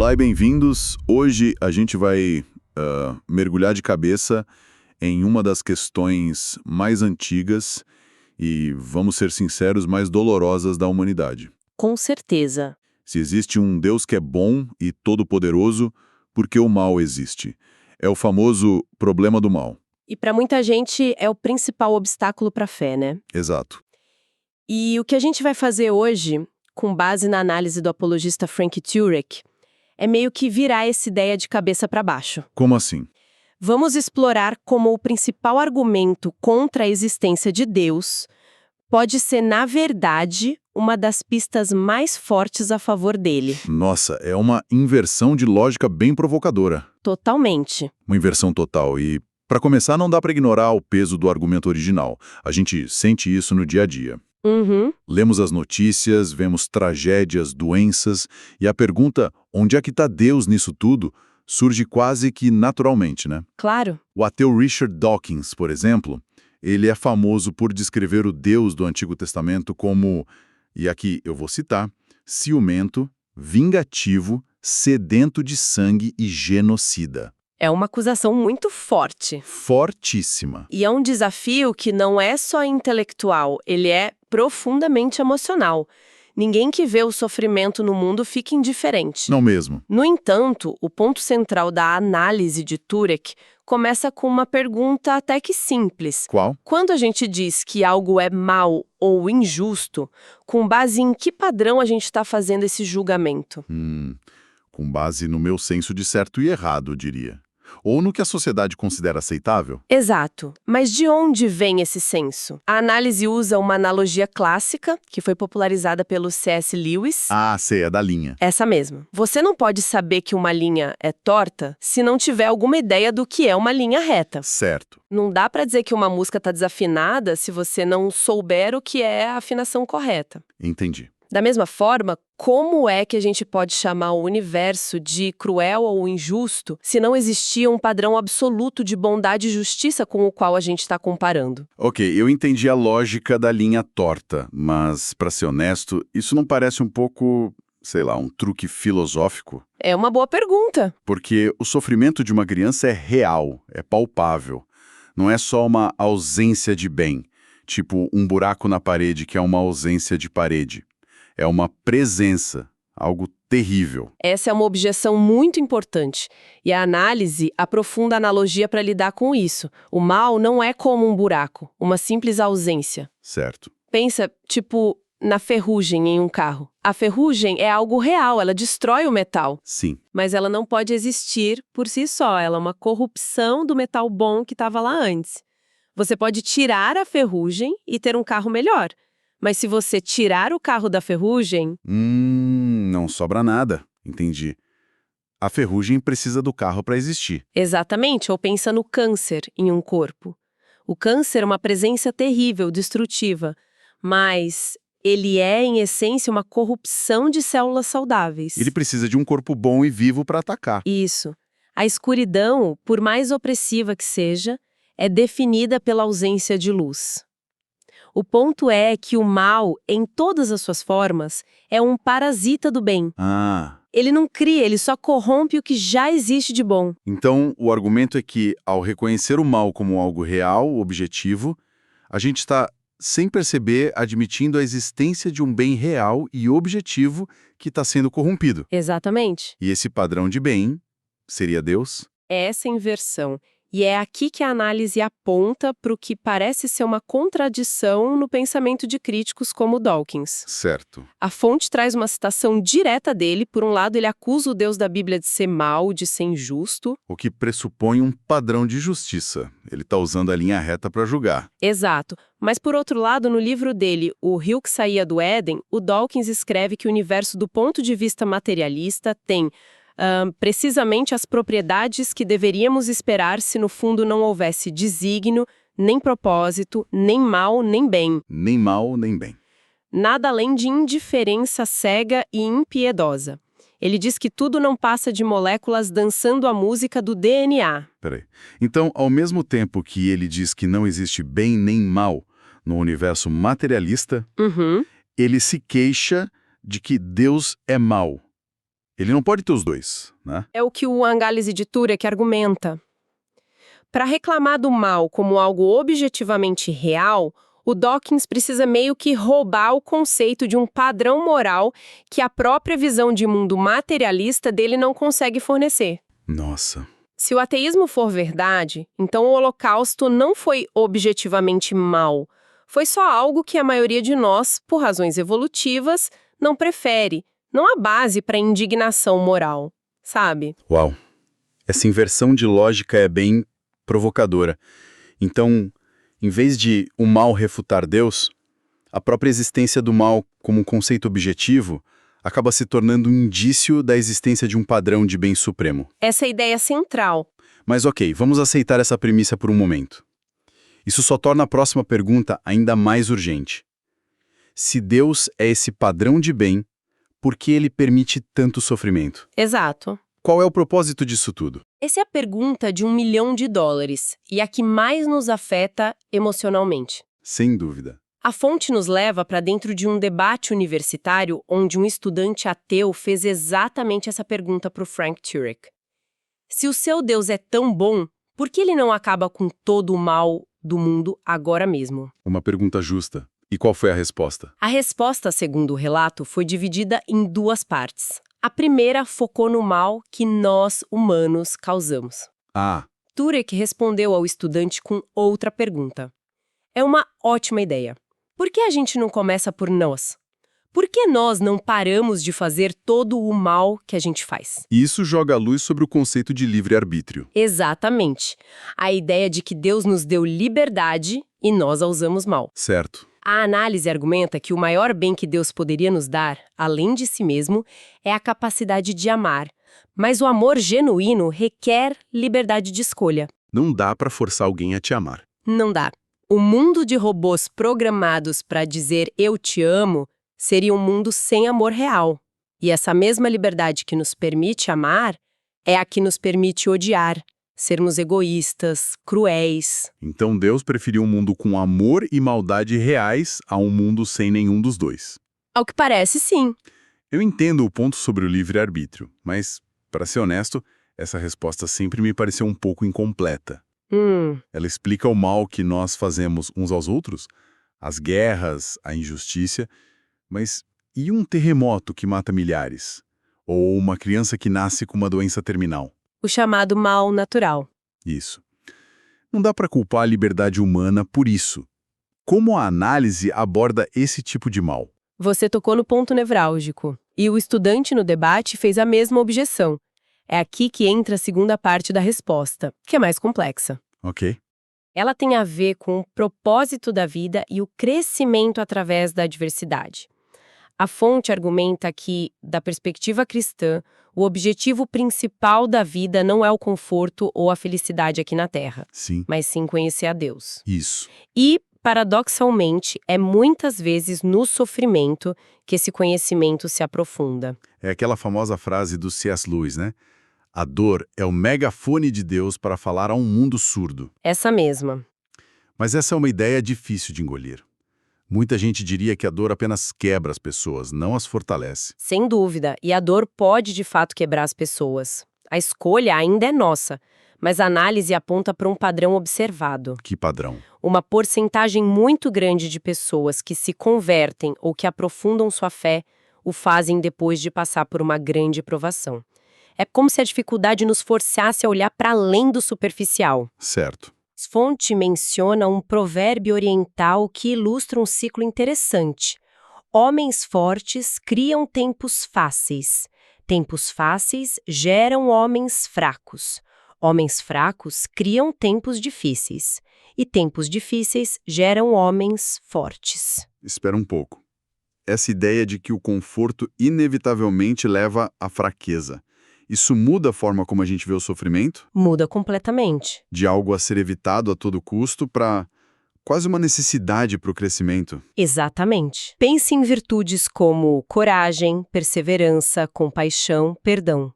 Olá e bem-vindos. Hoje a gente vai mergulhar de cabeça em uma das questões mais antigas e, vamos ser sinceros, mais dolorosas da humanidade. Com certeza. Se existe um Deus que é bom e todo-poderoso, por que o mal existe? É o famoso problema do mal. E para muita gente é o principal obstáculo para a fé, né? Exato. E o que a gente vai fazer hoje, com base na análise do apologista Frank Turek, é meio que virar essa ideia de cabeça para baixo. Como assim? Vamos explorar como o principal argumento contra a existência de Deus pode ser, na verdade, uma das pistas mais fortes a favor dele. Nossa, é uma inversão de lógica bem provocadora. Totalmente. Uma inversão total. E, para começar, não dá para ignorar o peso do argumento original. A gente sente isso no dia a dia. Uhum. Lemos as notícias, vemos tragédias, doenças, e a pergunta, onde é que está Deus nisso tudo, surge quase que naturalmente, né? Claro. O ateu Richard Dawkins, por exemplo, ele é famoso por descrever o Deus do Antigo Testamento como, e aqui eu vou citar, ciumento, vingativo, sedento de sangue e genocida. É uma acusação muito forte. Fortíssima. E é um desafio que não é só intelectual, ele é profundamente emocional. Ninguém que vê o sofrimento no mundo fica indiferente. Não mesmo. No entanto, o ponto central da análise de Turek começa com uma pergunta até que simples. Qual? Quando a gente diz que algo é mal ou injusto, com base em que padrão a gente está fazendo esse julgamento? Com base no meu senso de certo e errado, diria. Ou no que a sociedade considera aceitável? Exato. Mas de onde vem esse senso? A análise usa uma analogia clássica, que foi popularizada pelo C.S. Lewis. Ah, sei, é da linha. Essa mesma. Você não pode saber que uma linha é torta se não tiver alguma ideia do que é uma linha reta. Certo. Não dá pra dizer que uma música tá desafinada se você não souber o que é a afinação correta. Entendi. Da mesma forma, como é que a gente pode chamar o universo de cruel ou injusto se não existia um padrão absoluto de bondade e justiça com o qual a gente está comparando? Ok, eu entendi a lógica da linha torta, mas, para ser honesto, isso não parece um pouco, sei lá, um truque filosófico? É uma boa pergunta. Porque o sofrimento de uma criança é real, é palpável. Não é só uma ausência de bem, tipo um buraco na parede que é uma ausência de parede. É uma presença, algo terrível. Essa é uma objeção muito importante. E a análise aprofunda a analogia para lidar com isso. O mal não é como um buraco, uma simples ausência. Certo. Pensa, tipo, na ferrugem em um carro. A ferrugem é algo real, ela destrói o metal. Sim. Mas ela não pode existir por si só, ela é uma corrupção do metal bom que estava lá antes. Você pode tirar a ferrugem e ter um carro melhor. Mas se você tirar o carro da ferrugem... Não sobra nada. Entendi. A ferrugem precisa do carro para existir. Exatamente, ou pensa no câncer em um corpo. O câncer é uma presença terrível, destrutiva, mas ele é, em essência, uma corrupção de células saudáveis. Ele precisa de um corpo bom e vivo para atacar. Isso. A escuridão, por mais opressiva que seja, é definida pela ausência de luz. O ponto é que o mal, em todas as suas formas, é um parasita do bem. Ah, Ele não cria, ele só corrompe o que já existe de bom. então o argumento é que, ao reconhecer o mal como algo real, objetivo, a gente está, sem perceber, admitindo a existência de um bem real e objetivo que está sendo corrompido. Exatamente. E esse padrão de bem seria Deus? É essa inversão. E é aqui que a análise aponta para o que parece ser uma contradição no pensamento de críticos como Dawkins. Certo. A fonte traz uma citação direta dele. Por um lado, ele acusa o Deus da Bíblia de ser mau, de ser injusto. O que pressupõe um padrão de justiça. Ele está usando a linha reta para julgar. Exato. Mas, por outro lado, no livro dele, O Rio que Saía do Éden, o Dawkins escreve que o universo, do ponto de vista materialista, tem precisamente as propriedades que deveríamos esperar se no fundo não houvesse desígnio, nem propósito, nem mal, nem bem. Nem mal, nem bem. Nada além de indiferença cega e impiedosa. Ele diz que tudo não passa de moléculas dançando a música do DNA. Peraí. Então, ao mesmo tempo que ele diz que não existe bem nem mal no universo materialista, ele se queixa de que Deus é mau. Ele não pode ter os dois, né? É o que o Análise de Turek argumenta. Para reclamar do mal como algo objetivamente real, o Dawkins precisa meio que roubar o conceito de um padrão moral que a própria visão de mundo materialista dele não consegue fornecer. Nossa. Se o ateísmo for verdade, então o Holocausto não foi objetivamente mal. Foi só algo que a maioria de nós, por razões evolutivas, não prefere. Não há base para indignação moral, sabe? Uau. Essa inversão de lógica é bem provocadora. Então, em vez de o mal refutar Deus, a própria existência do mal como um conceito objetivo acaba se tornando um indício da existência de um padrão de bem supremo. Essa é a ideia central. Mas ok, vamos aceitar essa premissa por um momento. Isso só torna a próxima pergunta ainda mais urgente. Se Deus é esse padrão de bem, por que ele permite tanto sofrimento? Exato. Qual é o propósito disso tudo? Essa é a pergunta de $1 milhão e a que mais nos afeta emocionalmente. Sem dúvida. A fonte nos leva para dentro de um debate universitário onde um estudante ateu fez exatamente essa pergunta para o Frank Turek. Se o seu Deus é tão bom, por que ele não acaba com todo o mal do mundo agora mesmo? Uma pergunta justa. E qual foi a resposta? A resposta, segundo o relato, foi dividida em 2 partes. A primeira focou no mal que nós, humanos, causamos. Ah, Turek respondeu ao estudante com outra pergunta. É uma ótima ideia. Por que a gente não começa por nós? Por que nós não paramos de fazer todo o mal que a gente faz? isso joga a luz sobre o conceito de livre-arbítrio. Exatamente. A ideia de que Deus nos deu liberdade e nós a usamos mal. Certo. A análise argumenta que o maior bem que Deus poderia nos dar, além de si mesmo, é a capacidade de amar. Mas o amor genuíno requer liberdade de escolha. Não dá para forçar alguém a te amar. Não dá. O mundo de robôs programados para dizer eu te amo seria um mundo sem amor real. E essa mesma liberdade que nos permite amar é a que nos permite odiar, sermos egoístas, cruéis. Então Deus preferiu um mundo com amor e maldade reais a um mundo sem nenhum dos dois. Ao que parece, sim. Eu entendo o ponto sobre o livre-arbítrio, mas, para ser honesto, essa resposta sempre me pareceu um pouco incompleta. Ela explica o mal que nós fazemos uns aos outros, as guerras, a injustiça, mas e um terremoto que mata milhares? Ou uma criança que nasce com uma doença terminal? O chamado mal natural. Isso. Não dá para culpar a liberdade humana por isso. Como a análise aborda esse tipo de mal? Você tocou no ponto nevrálgico. E o estudante no debate fez a mesma objeção. É aqui que entra a segunda parte da resposta, que é mais complexa. Ok. Ela tem a ver com o propósito da vida e o crescimento através da adversidade. A fonte argumenta que, da perspectiva cristã, o objetivo principal da vida não é o conforto ou a felicidade aqui na Terra, Sim. mas sim conhecer a Deus. Isso. E, paradoxalmente, é muitas vezes no sofrimento que esse conhecimento se aprofunda. É aquela famosa frase do C.S. Lewis, né? A dor é o megafone de Deus para falar a um mundo surdo. Essa mesma. Mas essa é uma ideia difícil de engolir. Muita gente diria que a dor apenas quebra as pessoas, não as fortalece. Sem dúvida, e a dor pode de fato quebrar as pessoas. A escolha ainda é nossa, mas a análise aponta para um padrão observado. Que padrão? Uma porcentagem muito grande de pessoas que se convertem ou que aprofundam sua fé o fazem depois de passar por uma grande provação. É como se a dificuldade nos forçasse a olhar para além do superficial. Certo. A fonte menciona um provérbio oriental que ilustra um ciclo interessante. Homens fortes criam tempos fáceis. Tempos fáceis geram homens fracos. Homens fracos criam tempos difíceis. E tempos difíceis geram homens fortes. Espera um pouco. Essa ideia de que o conforto inevitavelmente leva à fraqueza. Isso muda a forma como a gente vê o sofrimento? Muda completamente. De algo a ser evitado a todo custo para quase uma necessidade para o crescimento. Exatamente. Pense em virtudes como coragem, perseverança, compaixão, perdão.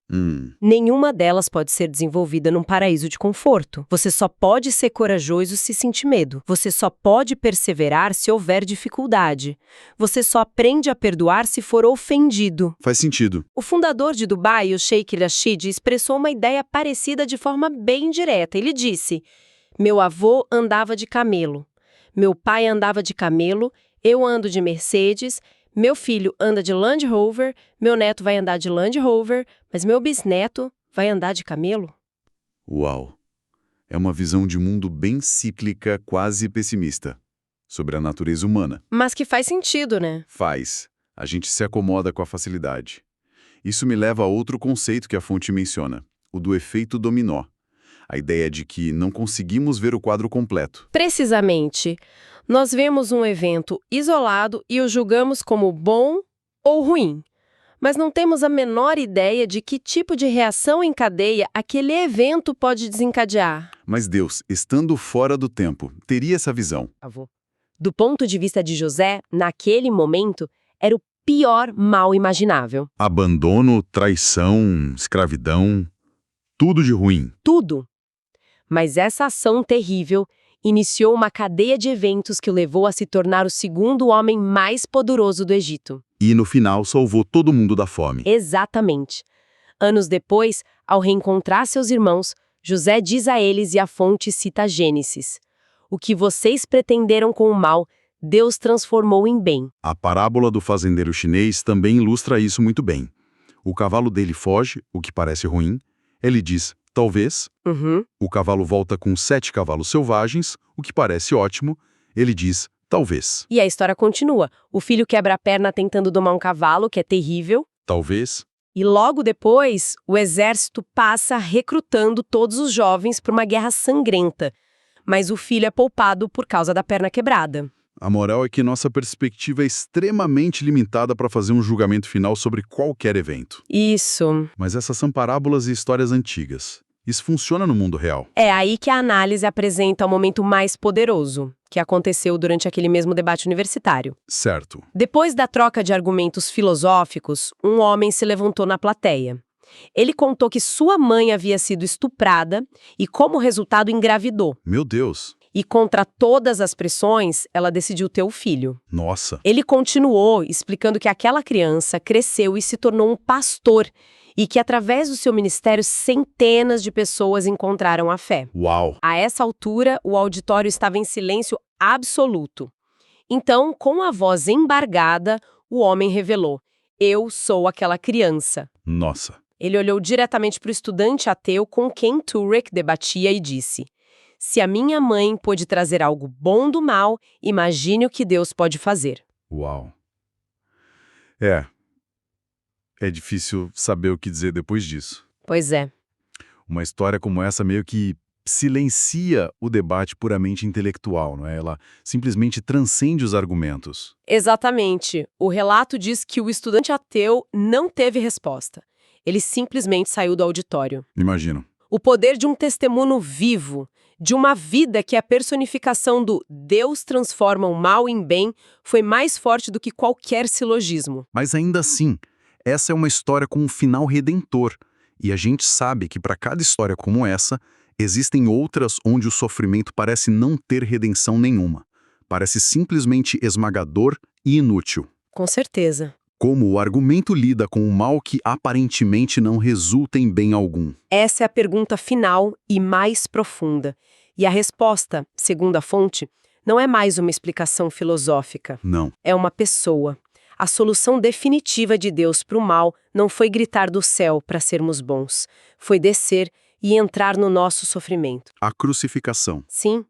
Nenhuma delas pode ser desenvolvida num paraíso de conforto. Você só pode ser corajoso se sentir medo. Você só pode perseverar se houver dificuldade. Você só aprende a perdoar se for ofendido. Faz sentido. O fundador de Dubai, o Sheikh Rashid, expressou uma ideia parecida de forma bem direta. Ele disse: meu avô andava de camelo, meu pai andava de camelo, eu ando de Mercedes, meu filho anda de Land Rover, meu neto vai andar de Land Rover, mas meu bisneto vai andar de camelo? Uau! É uma visão de mundo bem cíclica, quase pessimista, sobre a natureza humana. Mas que faz sentido, né? Faz. A gente se acomoda com a facilidade. Isso me leva a outro conceito que a fonte menciona, o do efeito dominó. A ideia de que não conseguimos ver o quadro completo. Precisamente. Nós vemos um evento isolado e o julgamos como bom ou ruim. Mas não temos a menor ideia de que tipo de reação em cadeia aquele evento pode desencadear. Mas Deus, estando fora do tempo, teria essa visão. Do ponto de vista de José, naquele momento, era o pior mal imaginável. Abandono, traição, escravidão, tudo de ruim. Tudo. Mas essa ação terrível iniciou uma cadeia de eventos que o levou a se tornar o segundo homem mais poderoso do Egito. E no final salvou todo mundo da fome. Exatamente. Anos depois, ao reencontrar seus irmãos, José diz a eles e a fonte cita Gênesis: o que vocês pretenderam com o mal, Deus transformou em bem. A parábola do fazendeiro chinês também ilustra isso muito bem. O cavalo dele foge, o que parece ruim. Ele diz, talvez. O cavalo volta com 7 cavalos selvagens, o que parece ótimo. Ele diz, talvez. E a história continua. O filho quebra a perna tentando domar um cavalo, que é terrível. Talvez. E logo depois, o exército passa recrutando todos os jovens para uma guerra sangrenta. Mas o filho é poupado por causa da perna quebrada. A moral é que nossa perspectiva é extremamente limitada para fazer um julgamento final sobre qualquer evento. Isso. Mas essas são parábolas e histórias antigas. Isso funciona no mundo real. É aí que a análise apresenta o momento mais poderoso, que aconteceu durante aquele mesmo debate universitário. Certo. Depois da troca de argumentos filosóficos, um homem se levantou na plateia. Ele contou que sua mãe havia sido estuprada e, como resultado, engravidou. Meu Deus. E contra todas as pressões, ela decidiu ter o filho. Nossa. Ele continuou explicando que aquela criança cresceu e se tornou um pastor e que, através do seu ministério, centenas de pessoas encontraram a fé. Uau. A essa altura, o auditório estava em silêncio absoluto. Então, com a voz embargada, o homem revelou: eu sou aquela criança. Nossa. Ele olhou diretamente para o estudante ateu com quem Turek debatia e disse: se a minha mãe pôde trazer algo bom do mal, imagine o que Deus pode fazer. Uau. É difícil saber o que dizer depois disso. Pois é. Uma história como essa meio que silencia o debate puramente intelectual, não é? Ela simplesmente transcende os argumentos. Exatamente. O relato diz que o estudante ateu não teve resposta. Ele simplesmente saiu do auditório. Imagino. O poder de um testemunho vivo, de uma vida que é a personificação do Deus transforma o mal em bem, foi mais forte do que qualquer silogismo. Mas ainda assim, essa é uma história com um final redentor. E a gente sabe que para cada história como essa, existem outras onde o sofrimento parece não ter redenção nenhuma. Parece simplesmente esmagador e inútil. Com certeza. Como o argumento lida com o mal que aparentemente não resulta em bem algum? Essa é a pergunta final e mais profunda. E a resposta, segundo a fonte, não é mais uma explicação filosófica. Não. É uma pessoa. A solução definitiva de Deus para o mal não foi gritar do céu para sermos bons. Foi descer e entrar no nosso sofrimento. A crucificação. Sim.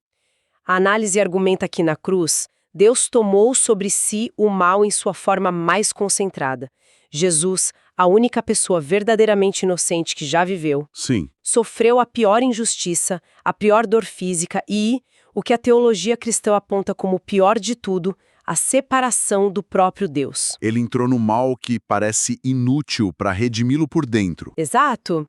A análise argumenta que na cruz, Deus tomou sobre si o mal em sua forma mais concentrada. Jesus, a única pessoa verdadeiramente inocente que já viveu, Sim. sofreu a pior injustiça, a pior dor física e, o que a teologia cristã aponta como o pior de tudo, a separação do próprio Deus. Ele entrou no mal que parece inútil para redimi-lo por dentro. Exato.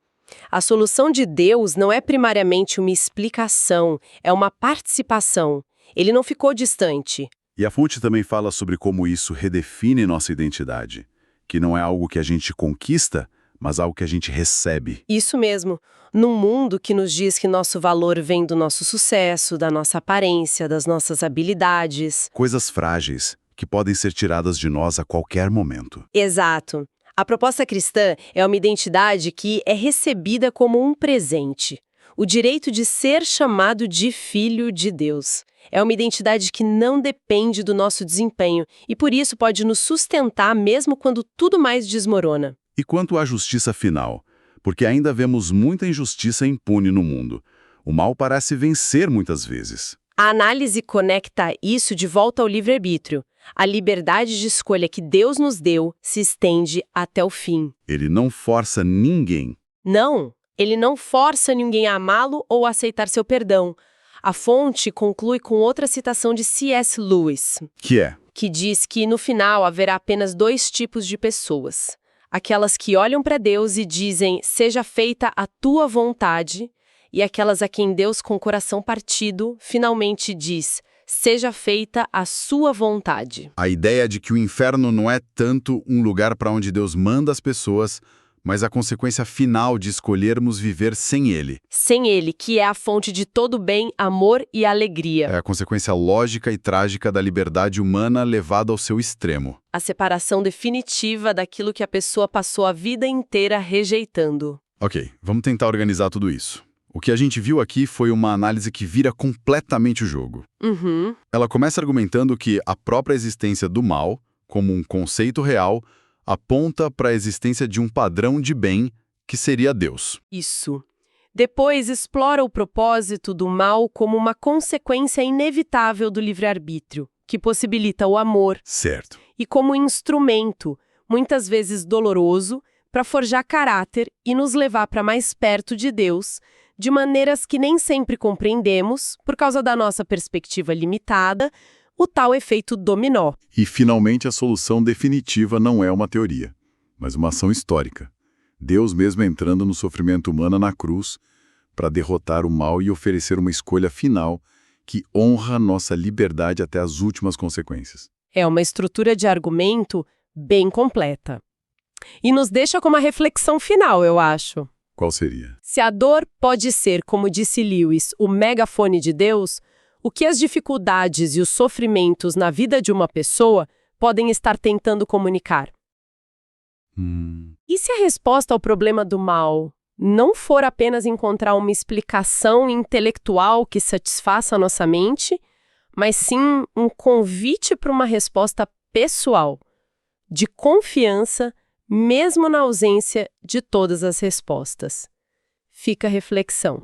A solução de Deus não é primariamente uma explicação, é uma participação. Ele não ficou distante. E a fonte também fala sobre como isso redefine nossa identidade, que não é algo que a gente conquista, mas algo que a gente recebe. Isso mesmo. Num mundo que nos diz que nosso valor vem do nosso sucesso, da nossa aparência, das nossas habilidades. Coisas frágeis, que podem ser tiradas de nós a qualquer momento. Exato. A proposta cristã é uma identidade que é recebida como um presente. O direito de ser chamado de filho de Deus. É uma identidade que não depende do nosso desempenho e, por isso, pode nos sustentar mesmo quando tudo mais desmorona. E quanto à justiça final? Porque ainda vemos muita injustiça impune no mundo. O mal parece vencer muitas vezes. A análise conecta isso de volta ao livre-arbítrio. A liberdade de escolha que Deus nos deu se estende até o fim. Ele não força ninguém. Não, ele não força ninguém a amá-lo ou a aceitar seu perdão. A fonte conclui com outra citação de C.S. Lewis, que diz que no final haverá apenas 2 tipos de pessoas. Aquelas que olham para Deus e dizem, seja feita a tua vontade, e aquelas a quem Deus, com o coração partido, finalmente diz, seja feita a sua vontade. A ideia de que o inferno não é tanto um lugar para onde Deus manda as pessoas, mas a consequência final de escolhermos viver sem ele. Sem ele, que é a fonte de todo bem, amor e alegria. É a consequência lógica e trágica da liberdade humana levada ao seu extremo. A separação definitiva daquilo que a pessoa passou a vida inteira rejeitando. Ok, vamos tentar organizar tudo isso. O que a gente viu aqui foi uma análise que vira completamente o jogo. Ela começa argumentando que a própria existência do mal, como um conceito real, aponta para a existência de um padrão de bem que seria Deus. Isso. Depois explora o propósito do mal como uma consequência inevitável do livre-arbítrio, que possibilita o amor. Certo. E como instrumento, muitas vezes doloroso, para forjar caráter e nos levar para mais perto de Deus, de maneiras que nem sempre compreendemos, por causa da nossa perspectiva limitada, o tal efeito dominó. E, finalmente, a solução definitiva não é uma teoria, mas uma ação histórica. Deus mesmo entrando no sofrimento humano na cruz para derrotar o mal e oferecer uma escolha final que honra nossa liberdade até as últimas consequências. É uma estrutura de argumento bem completa. E nos deixa com uma reflexão final, eu acho. Qual seria? Se a dor pode ser, como disse Lewis, o megafone de Deus, o que as dificuldades e os sofrimentos na vida de uma pessoa podem estar tentando comunicar? E se a resposta ao problema do mal não for apenas encontrar uma explicação intelectual que satisfaça a nossa mente, mas sim um convite para uma resposta pessoal, de confiança, mesmo na ausência de todas as respostas? Fica a reflexão.